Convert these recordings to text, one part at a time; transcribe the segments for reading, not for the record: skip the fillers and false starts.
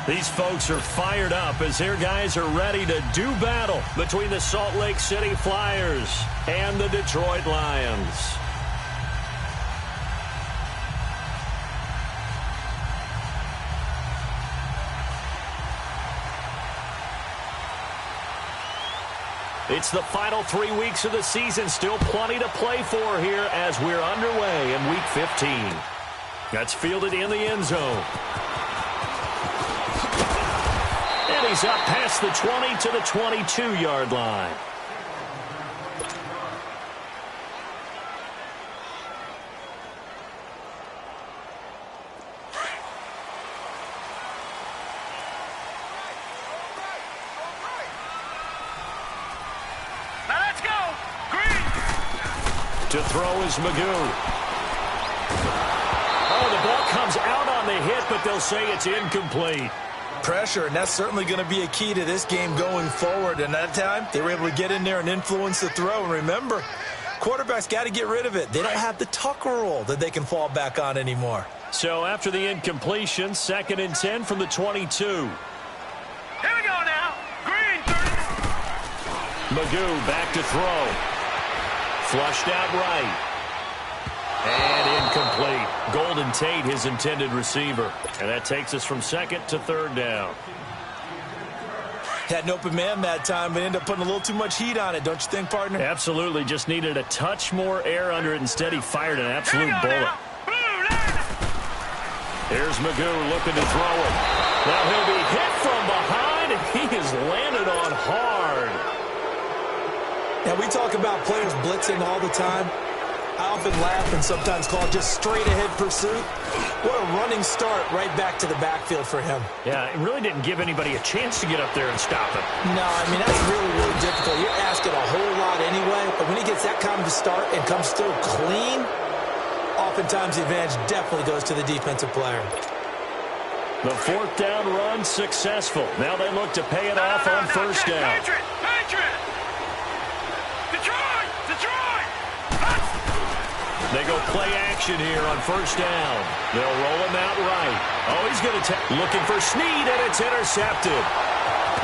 These folks are fired up as their guys are ready to do battle between the Salt Lake City Flyers and the Detroit Lions. It's the final 3 weeks of the season. Still plenty to play for here as we're underway in Week 15. That's fielded in the end zone. And he's up past the 20 to the 22-yard line. Now let's go. Green. To throw is Magoo. Oh, the ball comes out on the hit, but they'll say it's incomplete. Pressure, and that's certainly going to be a key to this game going forward. And that time, they were able to get in there and influence the throw. And remember, quarterbacks got to get rid of it. They don't have the Tucker rule that they can fall back on anymore. So after the incompletion, 2nd and 10 from the 22. Here we go now. Green, 30. Magoo back to throw. Flushed out right. And incomplete. Golden Tate, his intended receiver. And that takes us from 2nd to 3rd down. Had an open man that time, but ended up putting a little too much heat on it, don't you think, partner? Absolutely. Just needed a touch more air under it. Instead, he fired an absolute bullet. Here's Magoo looking to throw it. Now he'll be hit from behind, and he is landed on hard. Now, we talk about players blitzing all the time. I often laugh and sometimes call it just straight-ahead pursuit. What a running start right back to the backfield for him. Yeah, it really didn't give anybody a chance to get up there and stop him. No, I mean, that's really, really difficult. You're asking a whole lot anyway, but when he gets that kind of a start and comes through clean, oftentimes the advantage definitely goes to the defensive player. The 4th down run successful. Now they look to pay it off on 1st down. Patriot! Detroit! They go play action here on 1st down. They'll roll him out right. Oh, he's going to looking for Snead, and it's intercepted.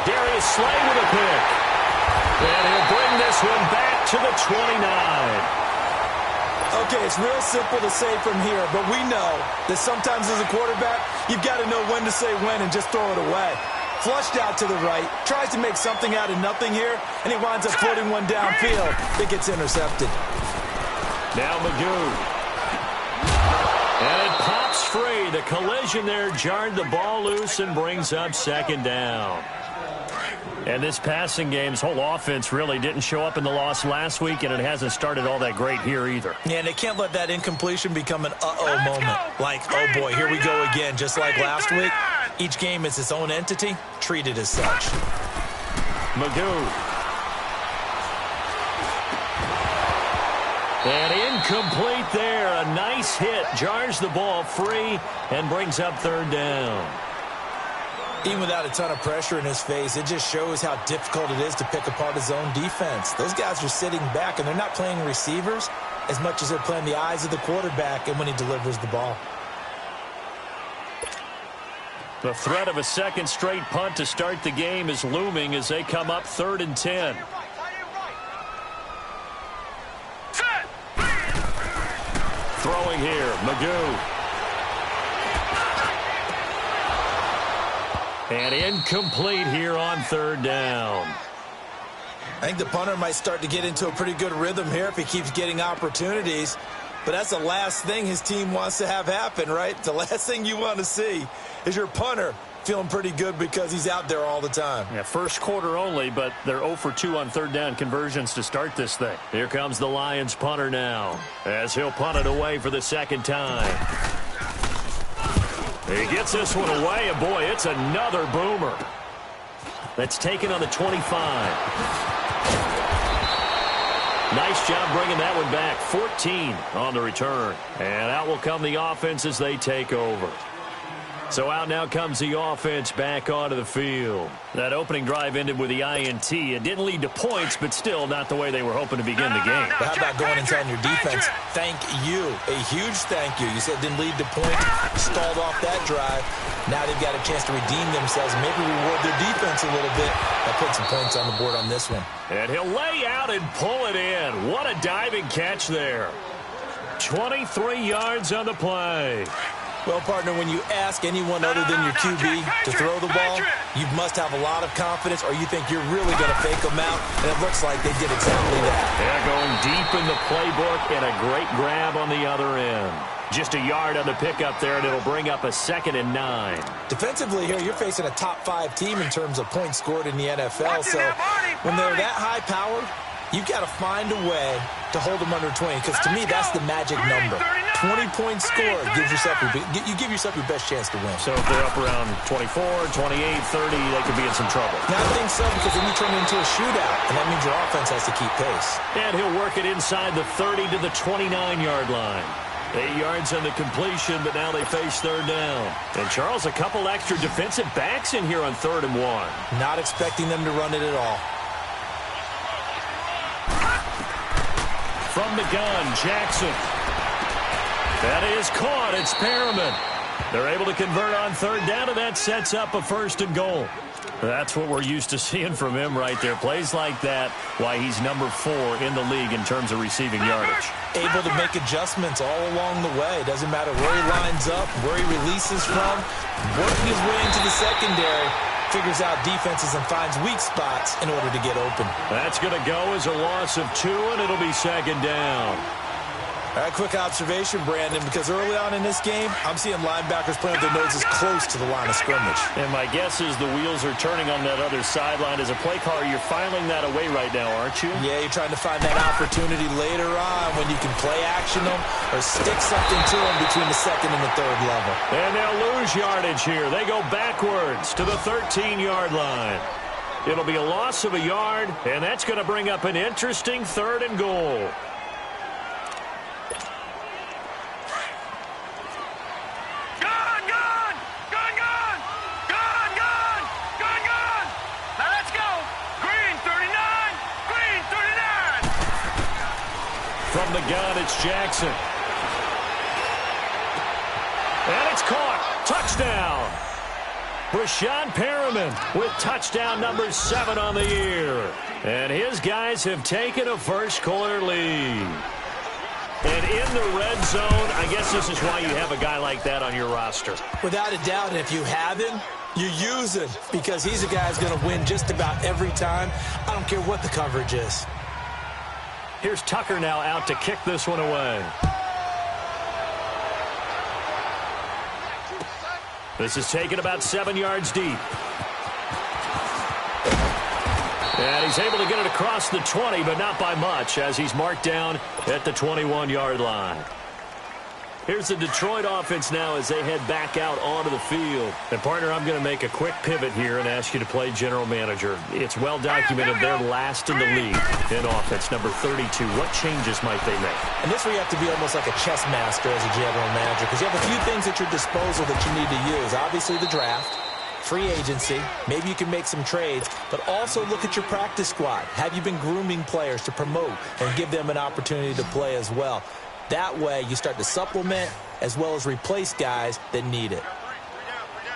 Darius Slay with a pick. And he'll bring this one back to the 29. Okay, it's real simple to say from here, but we know that sometimes as a quarterback, you've got to know when to say when and just throw it away. Flushed out to the right, tries to make something out of nothing here, and he winds up floating one downfield that gets intercepted. Now Magoo. And it pops free. The collision there jarred the ball loose and brings up 2nd down. And this passing game's whole offense really didn't show up in the loss last week, and it hasn't started all that great here either. Yeah, and they can't let that incompletion become an uh-oh moment. Like, oh boy, here we go again, just like last week. Each game is its own entity, treated as such. Magoo. And incomplete there. A nice hit. Jars the ball free and brings up 3rd down. Even without a ton of pressure in his face, it just shows how difficult it is to pick apart his own defense. Those guys are sitting back, and they're not playing receivers as much as they're playing the eyes of the quarterback and when he delivers the ball. The threat of a 2nd straight punt to start the game is looming as they come up 3rd and 10. Throwing here, Magoo. And incomplete here on 3rd down. I think the punter might start to get into a pretty good rhythm here if he keeps getting opportunities. But that's the last thing his team wants to have happen, right? The last thing you want to see is your punter feeling pretty good because he's out there all the time. Yeah, 1st quarter only, but they're 0 for 2 on 3rd down conversions to start this thing. Here comes the Lions punter now as he'll punt it away for the 2nd time. He gets this one away, and boy, it's another boomer. That's taken on the 25. Nice job bringing that one back. 14 on the return. And out will come the offense as they take over. So out now comes the offense back onto the field. That opening drive ended with the INT. It didn't lead to points, but still not the way they were hoping to begin the game. But how about going and telling your defense, thank you, a huge thank you. You said it didn't lead to points, stalled off that drive. Now they've got a chance to redeem themselves, maybe reward their defense a little bit. That put some points on the board on this one. And he'll lay out and pull it in. What a diving catch there. 23 yards on the play. Well, partner, when you ask anyone other than your QB to throw the ball, you must have a lot of confidence, or you think you're really going to fake them out, and it looks like they did exactly that. They're going deep in the playbook, and a great grab on the other end. Just a yard on the pickup there, and it'll bring up a 2nd and 9. Defensively here, you're facing a top-5 team in terms of points scored in the NFL, so when they're that high-powered, you've got to find a way to hold them under 20, because to me, that's the magic number. 20 points scored gives yourself you give yourself your best chance to win. So if they're up around 24, 28, 30, they could be in some trouble. Now, I think so, because then you turn it into a shootout, and that means your offense has to keep pace. And he'll work it inside the 30 to the 29-yard line. 8 yards on the completion, but now they face 3rd down. And, Charles, a couple extra defensive backs in here on 3rd and 1. Not expecting them to run it at all. From the gun, Jackson. That is caught. It's Perriman. They're able to convert on 3rd down, and that sets up a 1st and goal. That's what we're used to seeing from him right there. Plays like that, why he's number 4 in the league in terms of receiving yardage. Able to make adjustments all along the way. Doesn't matter where he lines up, where he releases from. Working his way into the secondary. Figures out defenses and finds weak spots in order to get open. That's going to go as a loss of 2, and it'll be 2nd down. All right, quick observation, Brandon, because early on in this game, I'm seeing linebackers playing with their noses close to the line of scrimmage. And my guess is the wheels are turning on that other sideline. As a play caller, you're filing that away right now, aren't you? Yeah, you're trying to find that opportunity later on when you can play action them or stick something to them between the 2nd and the 3rd level. And they'll lose yardage here. They go backwards to the 13-yard line. It'll be a loss of a yard, and that's going to bring up an interesting 3rd and goal. From the gun, it's Jackson. And it's caught. Touchdown. Brashad Perriman with touchdown number 7 on the year. And his guys have taken a first-quarter lead. And in the red zone, I guess this is why you have a guy like that on your roster. Without a doubt, and if you have him, you use him because he's a guy who's going to win just about every time. I don't care what the coverage is. Here's Tucker now out to kick this one away. This is taken about 7 yards deep. And he's able to get it across the 20, but not by much, as he's marked down at the 21-yard line. Here's the Detroit offense now as they head back out onto the field. And, partner, I'm going to make a quick pivot here and ask you to play general manager. It's well documented they're last in the league in offense, number 32. What changes might they make? And this where you have to be almost like a chess master as a general manager because you have a few things at your disposal that you need to use. Obviously, the draft, free agency, maybe you can make some trades, but also look at your practice squad. Have you been grooming players to promote and give them an opportunity to play as well? That way, you start to supplement as well as replace guys that need it.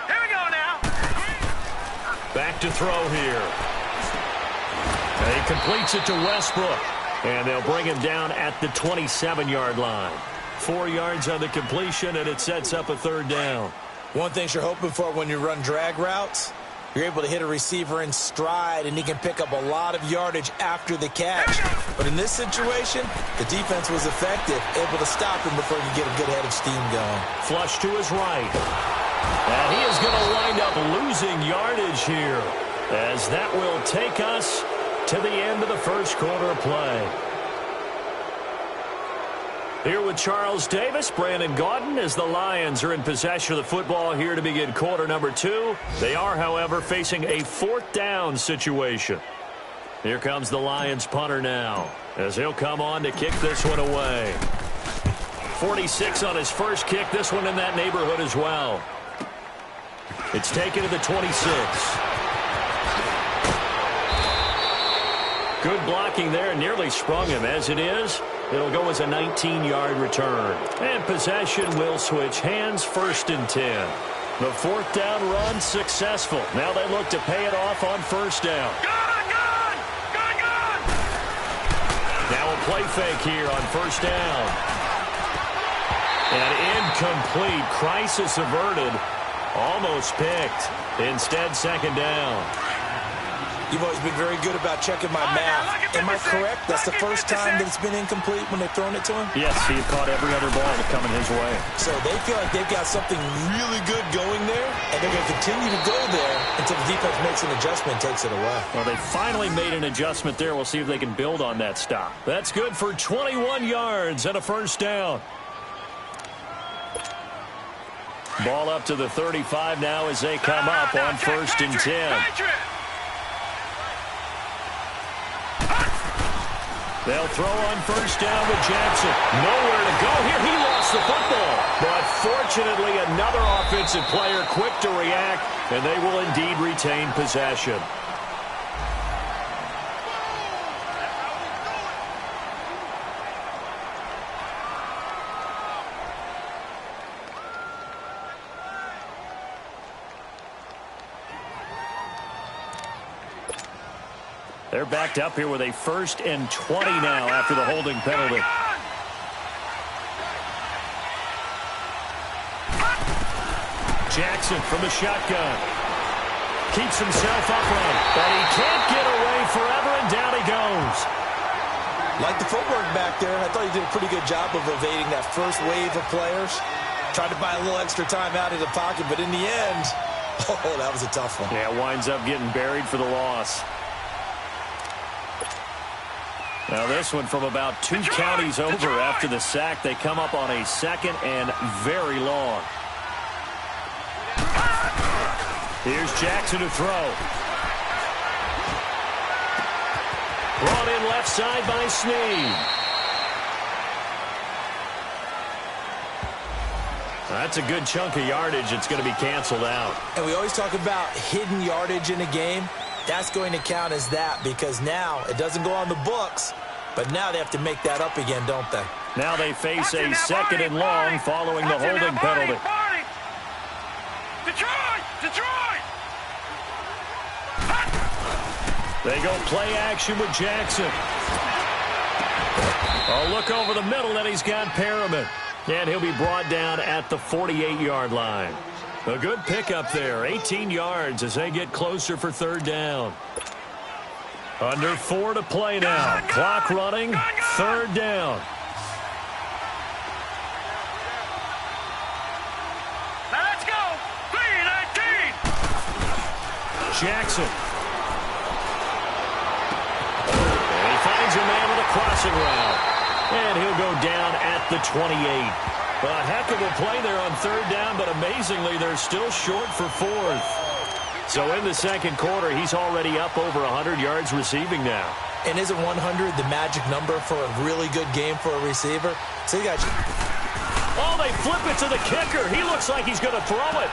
Here we go now. Back to throw here. And he completes it to Westbrook. And they'll bring him down at the 27-yard line. 4 yards on the completion, and it sets up a 3rd down. One thing you're hoping for when you run drag routes, you're able to hit a receiver in stride, and he can pick up a lot of yardage after the catch. But in this situation, the defense was effective, able to stop him before he could get a good head of steam going. Flush to his right. And he is going to wind up losing yardage here, as that will take us to the end of the first quarter of play. Here with Charles Davis, Brandon Gaudin, as the Lions are in possession of the football here to begin quarter number 2. They are, however, facing a 4th down situation. Here comes the Lions punter now. as he'll come on to kick this one away. 46 on his first kick. This one in that neighborhood as well. It's taken to the 26. Good blocking there. Nearly sprung him. As it is, it'll go as a 19-yard return. And possession will switch hands, 1st and 10. The 4th down run successful. Now they look to pay it off on 1st down. Now a play fake here on 1st down. And incomplete. Crisis averted. Almost picked. Instead, 2nd down. You've always been very good about checking my math. Am I correct? That's the first time that it's been incomplete when they've thrown it to him? Yes, he had caught every other ball coming his way. So they feel like they've got something really good going there, and they're going to continue to go there until the defense makes an adjustment and takes it away. Well, they finally made an adjustment there. We'll see if they can build on that stop. That's good for 21 yards and a 1st down. Ball up to the 35 now as they come up on 1st and 10. They'll throw on 1st down with Jackson. Nowhere to go here. He lost the football. But fortunately, another offensive player quick to react, and they will indeed retain possession. They're backed up here with a 1st and 20 now after the holding penalty. Jackson from the shotgun. Keeps himself upright, but he can't get away forever, and down he goes. Like the footwork back there, I thought he did a pretty good job of evading that first wave of players. Tried to buy a little extra time out of the pocket, but in the end, oh, that was a tough one. Yeah, winds up getting buried for the loss. Now this one from about 2 counties over after the sack. They come up on a 2nd and very long. Here's Jackson to throw. Brought in left side by Snead. That's a good chunk of yardage. It's going to be canceled out. And we always talk about hidden yardage in a game. That's going to count as that because now it doesn't go on the books, but now they have to make that up again, don't they? Now they face a 2nd and long following the holding penalty. Detroit! They go play action with Jackson. A look over the middle, and he's got Perriman. And he'll be brought down at the 48-yard line. A good pickup there, 18 yards as they get closer for 3rd down. Under 4 to play now. Clock running, 3rd down. Now let's go. 3-19. Jackson. And he finds a man with a crossing route. And he'll go down at the 28. A heck of a play there on 3rd down, but amazingly, they're still short for 4th. So in the 2nd quarter, he's already up over 100 yards receiving now. And isn't 100 the magic number for a really good game for a receiver? So you got you. Oh, they flip it to the kicker. He looks like he's going to throw it.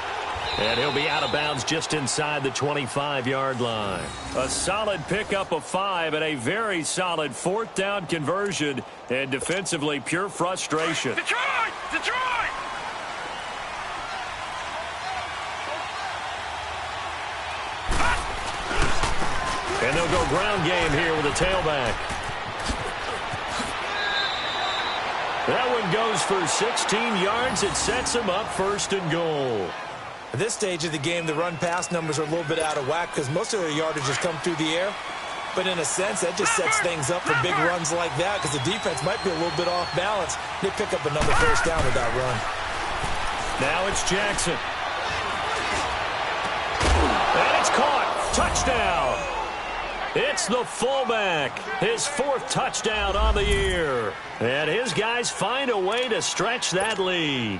And he'll be out of bounds just inside the 25-yard line. A solid pickup of 5 and a very solid 4th down conversion. And defensively, pure frustration. Detroit! And they'll go ground game here with a tailback. That one goes for 16 yards. It sets him up 1st and goal. At this stage of the game, the run-pass numbers are a little bit out of whack because most of their yardage has come through the air. But in a sense, that just sets things up for big runs like that because the defense might be a little bit off balance. They pick up another 1st down with that run. Now it's Jackson. And it's caught. Touchdown. It's the fullback. His 4th touchdown on the year. And his guys find a way to stretch that lead.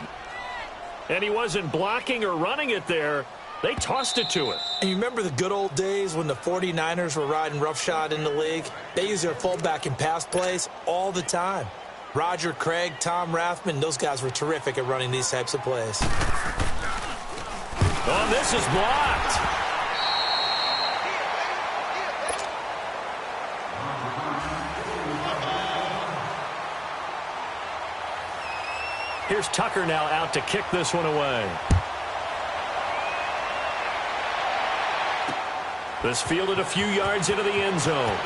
And he wasn't blocking or running it there. They tossed it to him. And you remember the good old days when the 49ers were riding roughshod in the league? They used their fullback in pass plays all the time. Roger Craig, Tom Rathman, those guys were terrific at running these types of plays. Oh, this is blocked. Here's Tucker now out to kick this one away. This fielded a few yards into the end zone.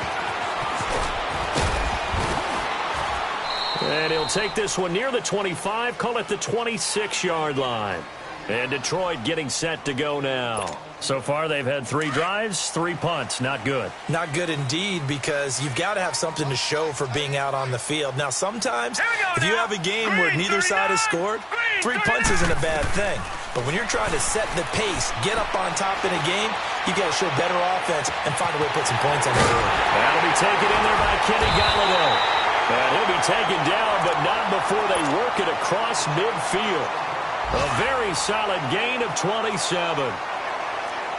And he'll take this one near the 25, call it the 26-yard line. And Detroit getting set to go now. So far, they've had 3 drives, 3 punts. Not good. Not good indeed, because you've got to have something to show for being out on the field. Now, sometimes, if you have a game where neither side has scored, 3 punts isn't a bad thing. But when you're trying to set the pace, get up on top in a game, you got to show better offense and find a way to put some points on the board. That'll be taken in there by Kenny Galladay. And he'll be taken down, but not before they work it across midfield. A very solid gain of 27.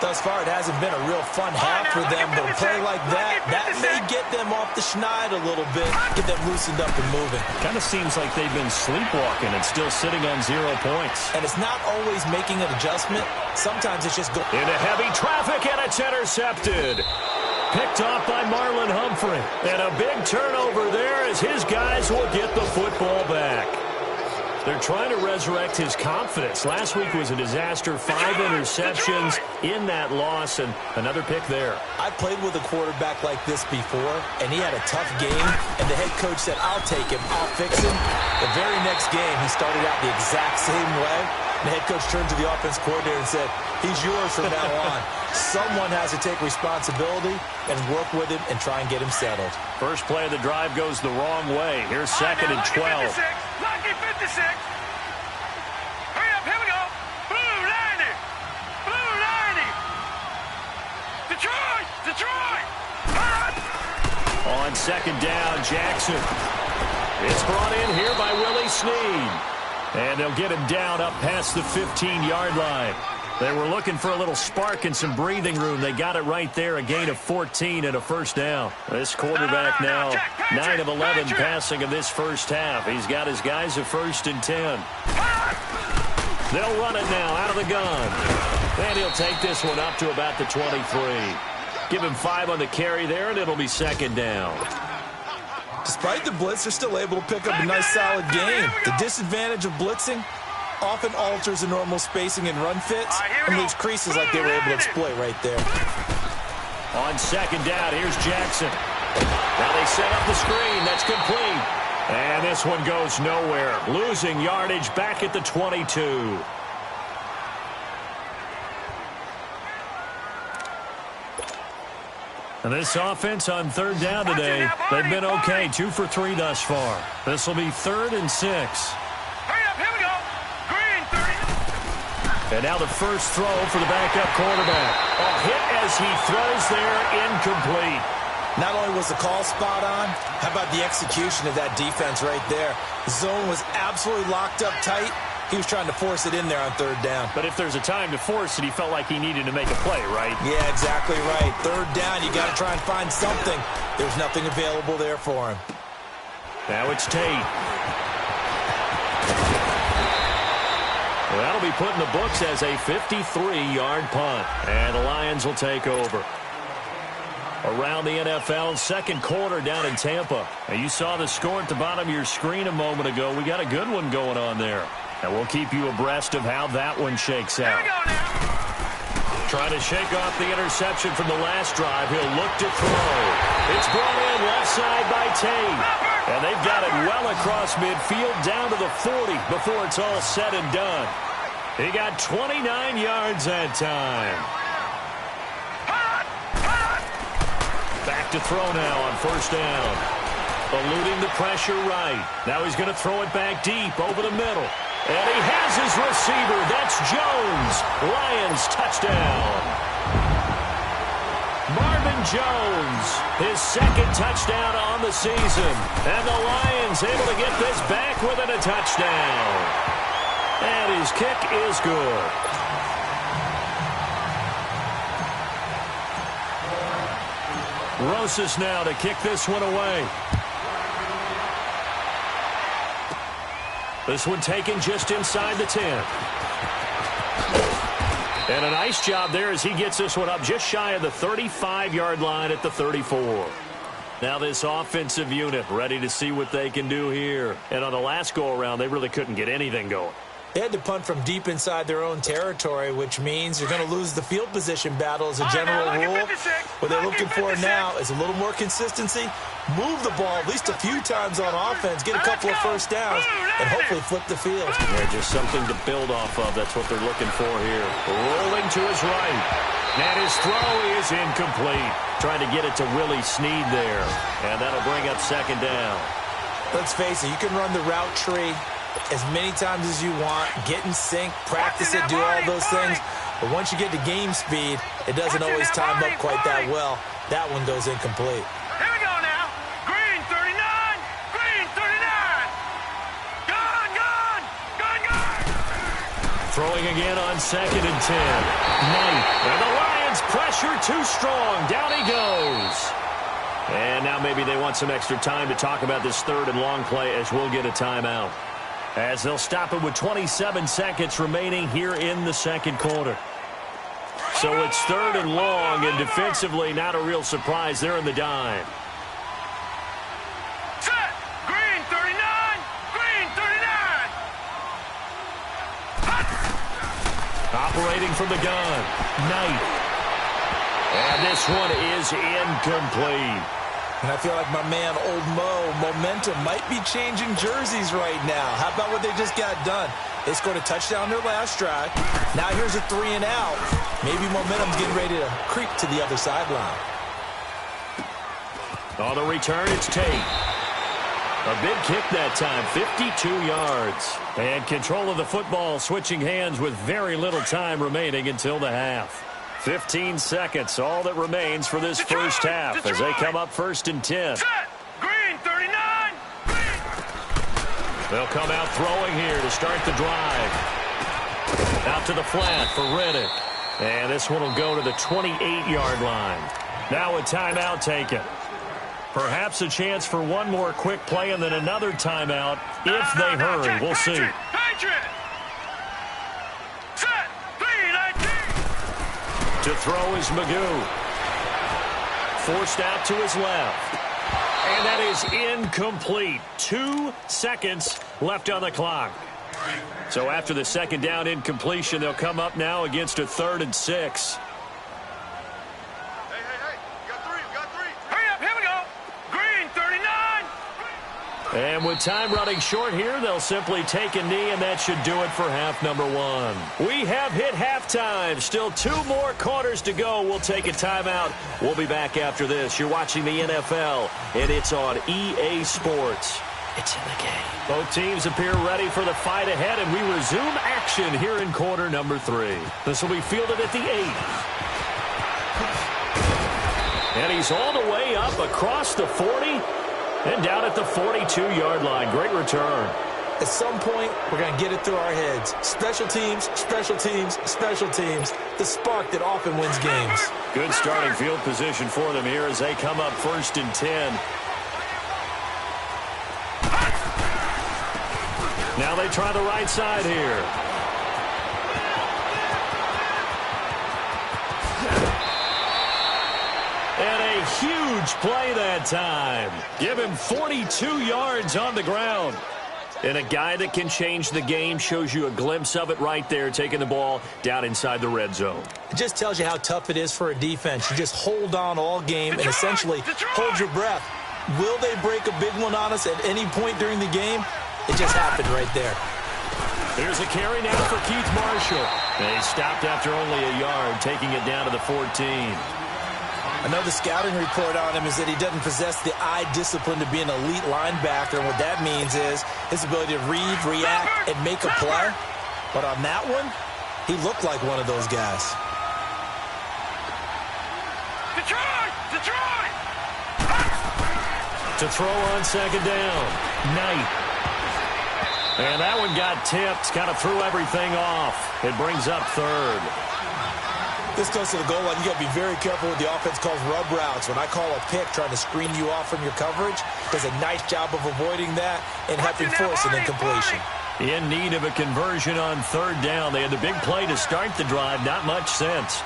Thus far, it hasn't been a real fun half for them, but a play like that may get them off the schneid a little bit, get them loosened up and moving. Kind of seems like they've been sleepwalking and still sitting on 0 points. And it's not always making an adjustment. Sometimes it's just going into heavy traffic, and it's intercepted. Picked off by Marlon Humphrey. And a big turnover there as his guys will get the football back. They're trying to resurrect his confidence. Last week was a disaster. 5 interceptions in that loss, and another pick there. I played with a quarterback like this before, and he had a tough game, and the head coach said, I'll take him, I'll fix him. The very next game, he started out the exact same way. And the head coach turned to the offense coordinator and said, he's yours from now on. Someone has to take responsibility and work with him and try and get him settled. First play of the drive goes the wrong way. Here's 2nd and 12. Lucky 56. Hurry up, here we go. Blue 90. Blue 90. Detroit. On 2nd down, Jackson. It's brought in here by Willie Snead. And they'll get him down up past the 15-yard line. They were looking for a little spark and some breathing room. They got it right there, a gain of 14 and a first down. This quarterback now, 9 of 11 passing in this first half. He's got his guys at 1st and 10. They'll run it now out of the gun. And he'll take this one up to about the 23. Give him 5 on the carry there, and it'll be 2nd down. Despite the blitz, they're still able to pick up a nice, solid game. The disadvantage of blitzing often alters the normal spacing and run fits and leaves creases like they were able to exploit right there. On 2nd down, here's Jackson. Now they set up the screen. That's complete. And this one goes nowhere. Losing yardage back at the 22. And this offense on 3rd down today, they've been okay. 2 for 3 thus far. This will be 3rd and 6. And now the first throw for the backup quarterback. A hit as he throws there, incomplete. Not only was the call spot on, how about the execution of that defense right there? The zone was absolutely locked up tight. He was trying to force it in there on 3rd down. But if there's a time to force it, he felt like he needed to make a play, right? Yeah, exactly right. 3rd down, you got to try and find something. There was nothing available there for him. Now it's Tate. Well, that'll be put in the books as a 53-yard punt. And the Lions will take over. Around the NFL, 2nd quarter down in Tampa. And you saw the score at the bottom of your screen a moment ago. We got a good one going on there. And we'll keep you abreast of how that one shakes out. Trying to shake off the interception from the last drive. He'll look to throw. It's brought in left side by Tate. And they've got it well across midfield down to the 40 before it's all said and done. He got 29 yards that time. Back to throw now on 1st down. Eluding the pressure right. Now he's going to throw it back deep over the middle. And he has his receiver. That's Jones. Lions touchdown. Marvin Jones, his 2nd touchdown on the season. And the Lions able to get this back within a touchdown. And his kick is good. Rosas now to kick this one away. This one taken just inside the 10. And a nice job there as he gets this one up just shy of the 35-yard line at the 34. Now this offensive unit ready to see what they can do here. And on the last go-around, they really couldn't get anything going. They had to punt from deep inside their own territory, which means you're going to lose the field position battle as a general rule. What they're looking for now is a little more consistency, move the ball at least a few times on offense, get a couple of first downs, and hopefully flip the field. Yeah, just something to build off of. That's what they're looking for here. Rolling to his right. And his throw is incomplete. Trying to get it to Willie Snead there. And that'll bring up second down. Let's face it, you can run the route tree as many times as you want, get in sync, practice it, do all those things. But once you get to game speed, it doesn't always time up quite that well. That one goes incomplete. Here we go now. Green 39. Green 39. Gone. Throwing again on 2nd and 10. Knight. And the Lions pressure too strong. Down he goes. And now maybe they want some extra time to talk about this 3rd and long play as we'll get a timeout. As they'll stop it with 27 seconds remaining here in the second quarter. So it's 3rd and long, and defensively not a real surprise. They're in the dime. Set. Green 39. Green 39. Operating from the gun. Knight. And this one is incomplete. And I feel like my man, Old Mo, momentum might be changing jerseys right now. How about what they just got done? They scored a touchdown their last drive. Now here's a 3 and out. Maybe momentum's getting ready to creep to the other sideline. On the return, it's Tate. A big kick that time, 52 yards. And control of the football switching hands with very little time remaining until the half. 15 seconds, all that remains for this first half as they come up 1st and 10. Set. Green 39. Green. They'll come out throwing here to start the drive. Out to the flat for Riddick. And this one will go to the 28-yard line. Now a timeout taken. Perhaps a chance for one more quick play and then another timeout if they hurry. We'll see. Patriot. Set. 3-19. To throw is Magoo. Forced out to his left. And that is incomplete. 2 seconds left on the clock. So after the second down incompletion, they'll come up now against a 3rd and 6. Hey. We got three. Hurry up. Here we go. Green 39. And with time running short here, they'll simply take a knee, and that should do it for half number 1. We have hit halftime. Still 2 more quarters to go. We'll take a timeout. We'll be back after this. You're watching the NFL, and it's on EA Sports. It's in the game. Both teams appear ready for the fight ahead, and we resume action here in quarter number 3. This will be fielded at the 8. And he's all the way up across the 40. And down at the 42-yard line. Great return. At some point, we're going to get it through our heads. Special teams, special teams, special teams. The spark that often wins games. Good starting field position for them here as they come up 1st and 10. Now they try the right side here. And a huge play that time. Give him 42 yards on the ground. And a guy that can change the game shows you a glimpse of it right there, taking the ball down inside the red zone. It just tells you how tough it is for a defense. You just hold on all game and essentially hold your breath. Will they break a big one on us at any point during the game? It just happened right there. Here's a carry now for Keith Marshall. And he stopped after only a yard, taking it down to the 14. I know the scouting report on him is that he doesn't possess the eye discipline to be an elite linebacker. And what that means is his ability to read, react, and make a play. But on that one, he looked like one of those guys. Detroit! To throw on second down. Knight. And that one got tipped, kind of threw everything off. It brings up 3rd. This goes to the goal line. You got to be very careful with the offense calls rub routes. When I call a pick trying to screen you off from your coverage, does a nice job of avoiding that and helping force an incompletion. In need of a conversion on third down. They had the big play to start the drive. Not much sense.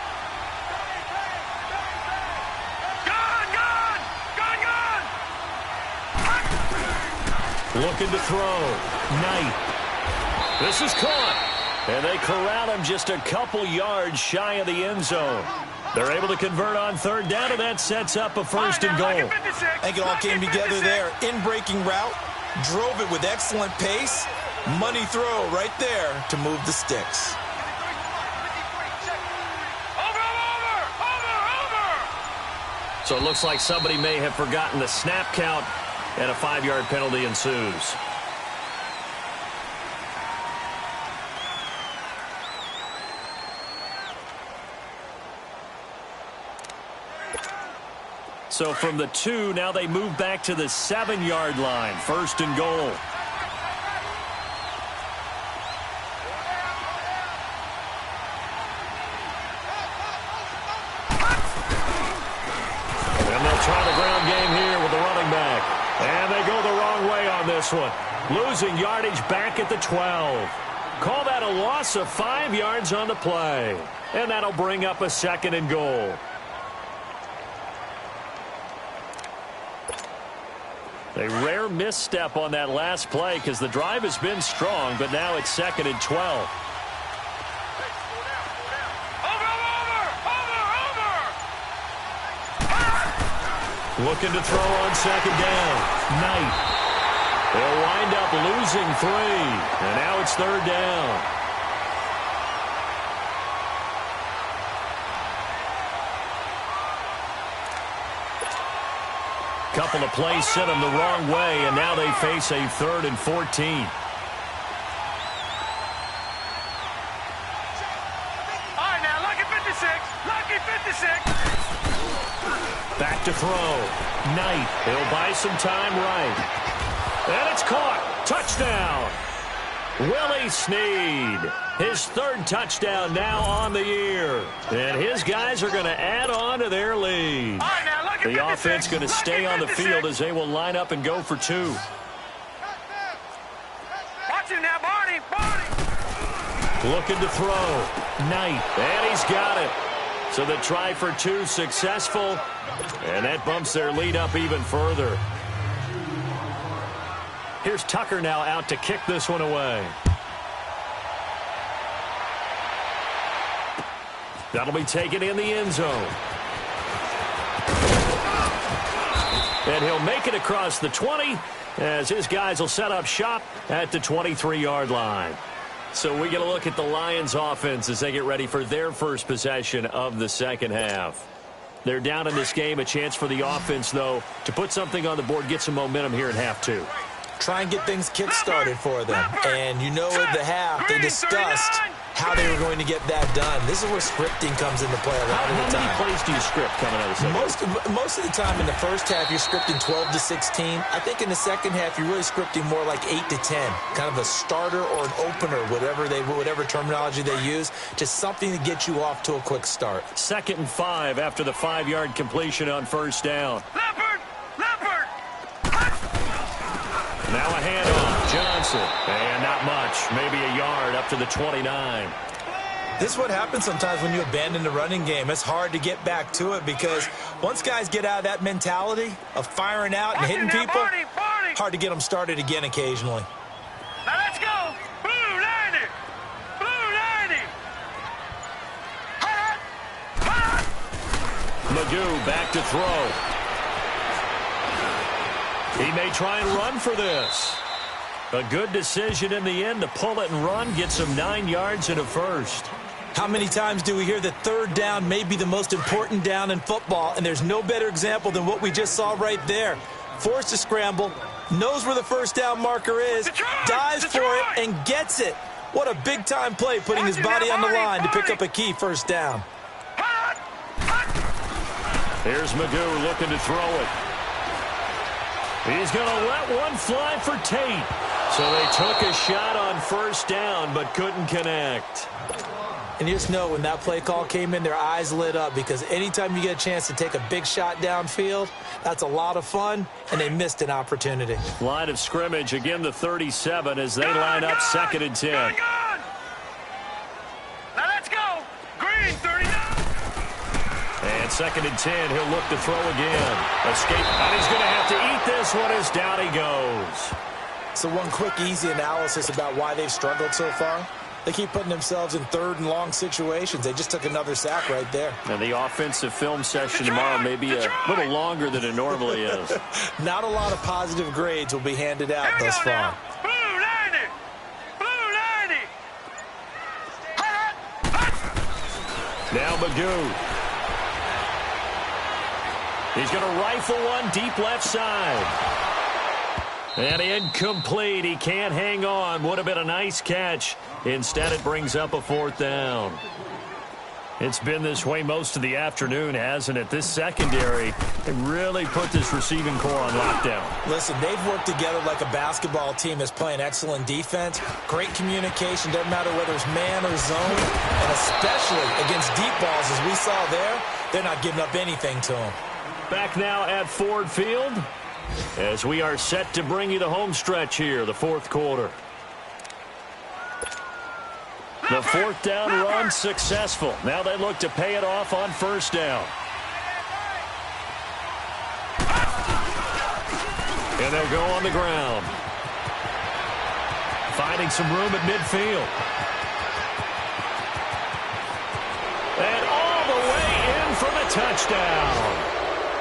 Looking to throw. Knight. This is caught. And they corral him just a couple yards shy of the end zone. They're able to convert on third down, and that sets up a first and goal. I think it all came together there. In-breaking route. Drove it with excellent pace. Money throw right there to move the sticks. So it looks like somebody may have forgotten the snap count, and a 5-yard penalty ensues. So from the 2, now they move back to the 7-yard line. First and goal. And they'll try the ground game here with the running back. And they go the wrong way on this one. Losing yardage back at the 12. Call that a loss of 5 yards on the play. And that'll bring up a second and goal. A rare misstep on that last play because the drive has been strong, but now it's second and 12. Looking to throw on second down. Knight. They'll wind up losing 3, and now it's third down. Couple of plays sent them the wrong way, and now they face a 3rd and 14. All right, now, lucky 56. Lucky 56. Back to throw. Knight. He'll buy some time right. And it's caught. Touchdown. Willie Snead. His 3rd touchdown now on the year. And his guys are going to add on to their lead. All right, now, lucky 56. The offense going to stay on the field as they will line up and go for 2. Watch him now, Barney. Barney. Looking to throw. Knight. And he's got it. So the try for 2 successful. And that bumps their lead up even further. Here's Tucker now out to kick this one away. That'll be taken in the end zone. And he'll make it across the 20 as his guys will set up shop at the 23-yard line. So we get a look at the Lions offense as they get ready for their first possession of the second half. They're down in this game. A chance for the offense, though, to put something on the board, get some momentum here in half 2. Try and get things kick-started for them. And you know at the half, they discussed how they were going to get that done. This is where scripting comes into play a lot of the time. How many plays do you script coming out of the second? Most of the time in the first half, you're scripting 12 to 16. I think in the second half, you're really scripting more like 8 to 10. Kind of a starter or an opener, whatever terminology they use, just something to get you off to a quick start. 2nd and 5 after the 5-yard completion on first down. Leopard. Leopard. Now a handoff. Johnson. And not much. Maybe a yard up to the 29. This is what happens sometimes when you abandon the running game. It's hard to get back to it because once guys get out of that mentality of firing out and hitting people, hard to get them started again occasionally. Now let's go. Blue 90. Blue 90. Hot. Hot. Magoo back to throw. He may try and run for this. A good decision in the end to pull it and run, get some 9 yards and a first. How many times do we hear that third down may be the most important down in football, and there's no better example than what we just saw right there. Forced to scramble, knows where the first down marker is, dives for it, and gets it. What a big-time play, putting his body on the line to pick up a key first down. Here's Magoo looking to throw it. He's going to let one fly for Tate. So they took a shot on first down but couldn't connect. And you just know when that play call came in, their eyes lit up, because anytime you get a chance to take a big shot downfield, that's a lot of fun, and they missed an opportunity. Line of scrimmage, again the 37 as they line up 2nd and 10. Now let's go. Green, 39. And 2nd and 10, he'll look to throw again. Escape, and he's going to have to eat this one as down he goes. So one quick, easy analysis about why they've struggled so far. They keep putting themselves in 3rd and long situations. They just took another sack right there. And the offensive film session tomorrow may be a little longer than it normally is. Not a lot of positive grades will be handed out thus far. Now. Blue 90. Blue 90. Now Magoo. He's going to rifle one deep left side. And incomplete. He can't hang on. Would have been a nice catch. Instead, it brings up a 4th down. It's been this way most of the afternoon, hasn't it? This secondary really put this receiving core on lockdown. Listen, they've worked together like a basketball team that's playing excellent defense. Great communication. Doesn't matter whether it's man or zone. And especially against deep balls, as we saw there, they're not giving up anything to them. Back now at Ford Field as we are set to bring you the home stretch here, the 4th quarter. The 4th down run successful. Now they look to pay it off on 1st down. And they'll go on the ground. Finding some room at midfield. And all the way in for the touchdown.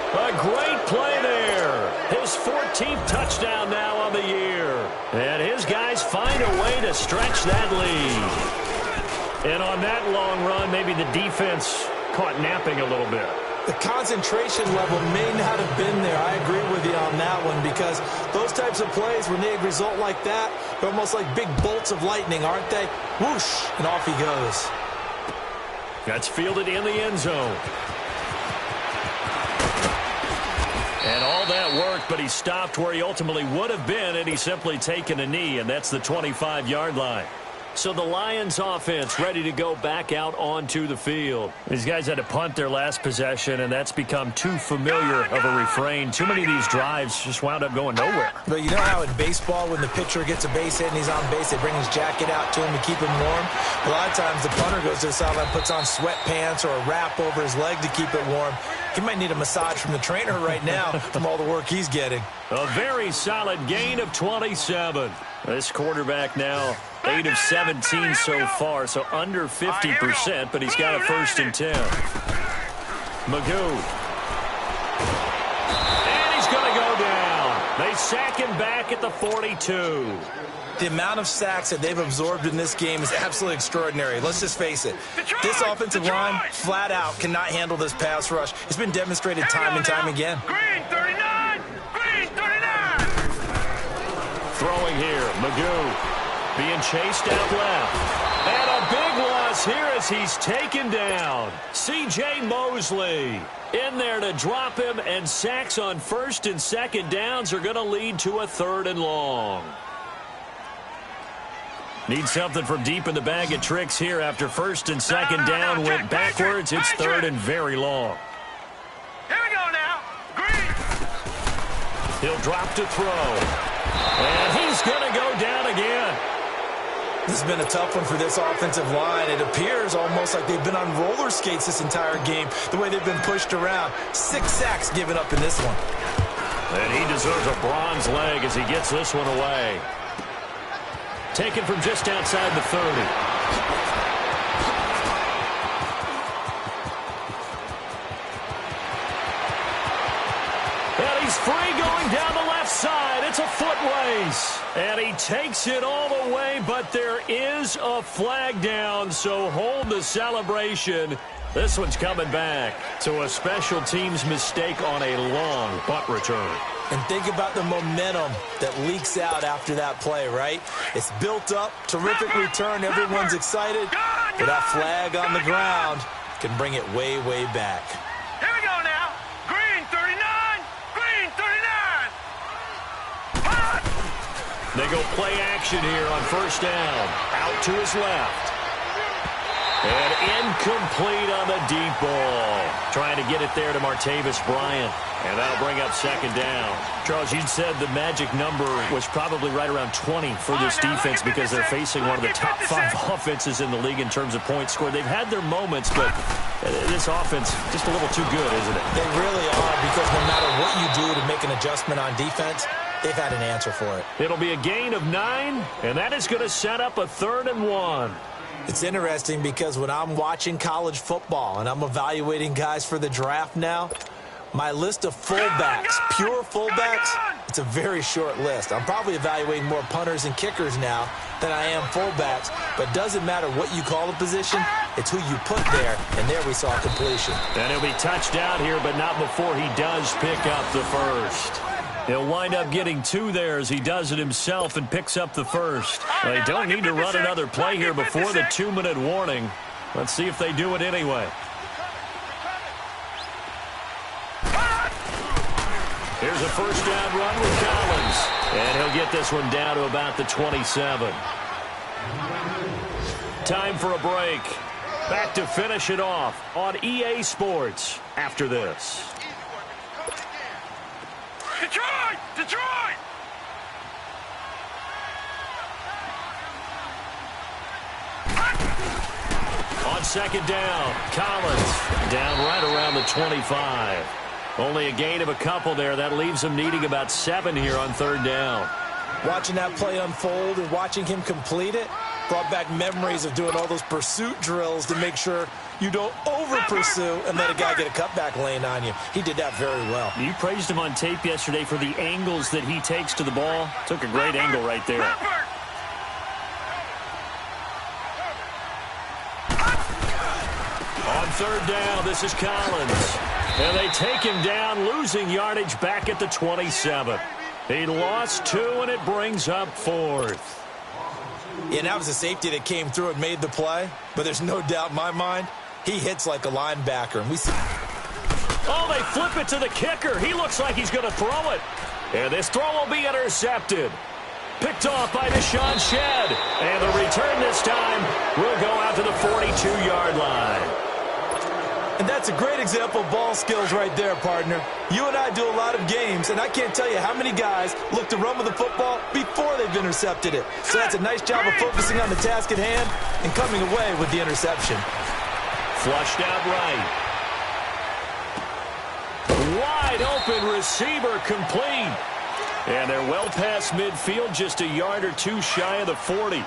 A great play there. His 14th touchdown now on the year. And his guys find a way to stretch that lead. And on that long run, maybe the defense caught napping a little bit. The concentration level may not have been there. I agree with you on that one, because those types of plays, when they result like that, they're almost like big bolts of lightning, aren't they? Whoosh, and off he goes. That's fielded in the end zone. And all that worked, but he stopped where he ultimately would have been, and he's simply taken a knee, and that's the 25-yard line. So the Lions offense ready to go back out onto the field. These guys had to punt their last possession, and that's become too familiar of a refrain. Too many of these drives just wound up going nowhere. But you know how in baseball, when the pitcher gets a base hit and he's on base, they bring his jacket out to him to keep him warm? A lot of times the punter goes to the sideline, puts on sweatpants or a wrap over his leg to keep it warm. He might need a massage from the trainer right now from all the work he's getting. A very solid gain of 27. This quarterback now 8 of 17 so far, so under 50%, but he's got a 1st and 10. Magoo. And he's going to go down. They sack him back at the 42. The amount of sacks that they've absorbed in this game is absolutely extraordinary. Let's just face it. This offensive line, flat out, cannot handle this pass rush. It's been demonstrated time and time again. Green 39. Green 39. Throwing here, Magoo. Being chased out left. And a big loss here as he's taken down. C.J. Mosley in there to drop him, and sacks on 1st and 2nd downs are going to lead to a 3rd and long. Need something from deep in the bag of tricks here after 1st and 2nd down went backwards. It's 3rd and very long. Here we go now. Green. He'll drop to throw. And he's going to go down again. This has been a tough one for this offensive line. It appears almost like they've been on roller skates this entire game, the way they've been pushed around. 6 sacks given up in this one. And he deserves a bronze leg as he gets this one away. Taken from just outside the 30. And he's free going down the left side. It's a foot race. And he takes it all the way, but there is a flag down, so hold the celebration. This one's coming back to a special teams mistake on a long punt return. And think about the momentum that leaks out after that play, right? It's built up, terrific return, everyone's excited, but that flag on the ground can bring it way, way back. Here we go now. Green 39. Green 39. They go play action here on 1st down. Out to his left. And incomplete on the deep ball. Trying to get it there to Martavis Bryant. And that'll bring up second down. Charles, you said the magic number was probably right around 20 for this defense because they're facing one of the top 5 offenses in the league in terms of points scored. They've had their moments, but this offense just a little too good, isn't it? They really are, because no matter what you do to make an adjustment on defense, they've had an answer for it. It'll be a gain of 9, and that is going to set up a 3rd and 1. It's interesting because when I'm watching college football and I'm evaluating guys for the draft now, my list of fullbacks, pure fullbacks, it's a very short list. I'm probably evaluating more punters and kickers now than I am fullbacks, but it doesn't matter what you call the position, it's who you put there, and there we saw completion. And he'll be touched down here, but not before he does pick up the first. He'll wind up getting 2 there as he does it himself and picks up the first. They don't need to run another play here before the 2-minute warning. Let's see if they do it anyway. Here's a first down run with Collins. And he'll get this one down to about the 27. Time for a break. Back to finish it off on EA Sports after this. Detroit! Detroit! On second down, Collins down right around the 25. Only a gain of a couple there. That leaves him needing about 7 here on 3rd down. Watching that play unfold and watching him complete it brought back memories of doing all those pursuit drills to make sure you don't over-pursue and let a guy get a cutback lane on you. He did that very well. You praised him on tape yesterday for the angles that he takes to the ball. Took a great angle right there. On 3rd down, this is Collins. And they take him down, losing yardage back at the 27. He lost 2, and it brings up 4th. Yeah, that was a safety that came through and made the play. But there's no doubt in my mind, he hits like a linebacker. And we see. Oh, they flip it to the kicker. He looks like he's going to throw it. And this throw will be intercepted. Picked off by Deshaun Shedd. And the return this time will go out to the 42-yard line. And that's a great example of ball skills right there, partner. You and I do a lot of games, and I can't tell you how many guys look to run with the football before they've intercepted it. So that's a nice job of focusing on the task at hand and coming away with the interception. Flushed out right. Wide open receiver complete. And they're well past midfield, just a yard or 2 shy of the 40.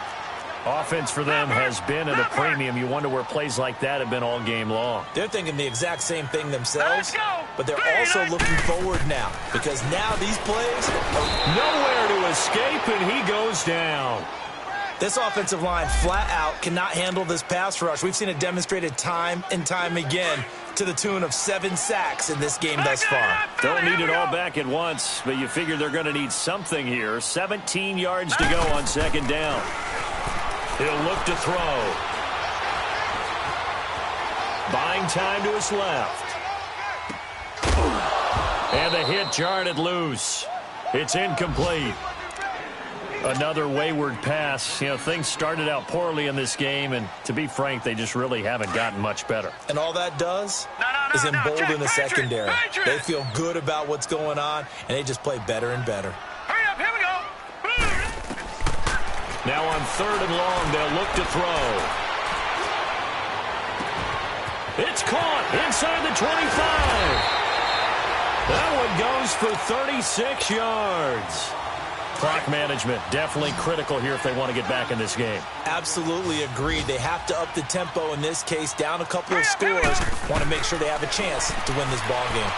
Offense for them has been at a premium. You wonder where plays like that have been all game long. They're thinking the exact same thing themselves, but they're also looking forward now, because now these plays are nowhere to escape, and he goes down. This offensive line flat out cannot handle this pass rush. We've seen it demonstrated time and time again to the tune of 7 sacks in this game thus far. Don't need it all back at once, but you figure they're going to need something here. 17 yards to go on 2nd down. He'll look to throw. Buying time to his left. And the hit jarred it loose. It's incomplete. Another wayward pass. You know, things started out poorly in this game, and to be frank, they just really haven't gotten much better. And all that does is embolden the secondary. They feel good about what's going on, and they just play better and better. Hurry up, here we go. Now on 3rd and long, they'll look to throw. It's caught inside the 25. That one goes for 36 yards. Clock management definitely critical here if they want to get back in this game. Absolutely agreed. They have to up the tempo in this case, down a couple of scores. Want to make sure they have a chance to win this ball game.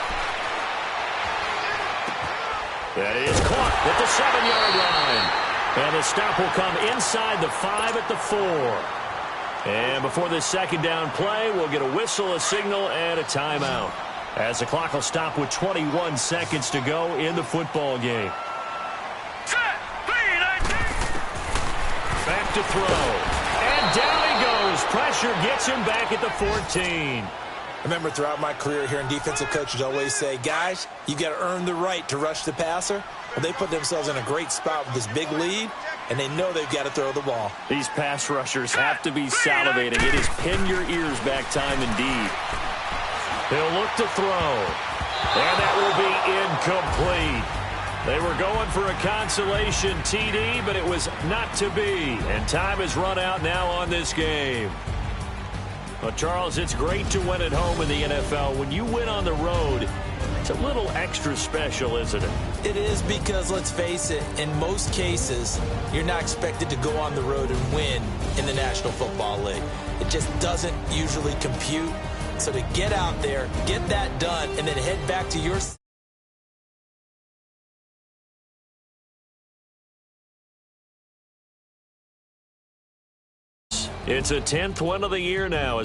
That is caught at the 7-yard line. And the stop will come inside the 5 at the 4. And before this 2nd down play, we'll get a whistle, a signal, and a timeout, as the clock will stop with 21 seconds to go in the football game. Back to throw. And down he goes. Pressure gets him back at the 14. I remember throughout my career hearing defensive coaches always say, guys, you got to earn the right to rush the passer. Well, they put themselves in a great spot with this big lead, and they know they've got to throw the ball. These pass rushers have to be salivating. It is pin your ears back time indeed. He'll look to throw. And that will be incomplete. They were going for a consolation TD, but it was not to be. And time has run out now on this game. Well, Charles, it's great to win at home in the NFL. When you win on the road, it's a little extra special, isn't it? It is, because, let's face it, in most cases, you're not expected to go on the road and win in the National Football League. It just doesn't usually compute. So to get out there, get that done, and then head back to your... It's a 10th win of the year now.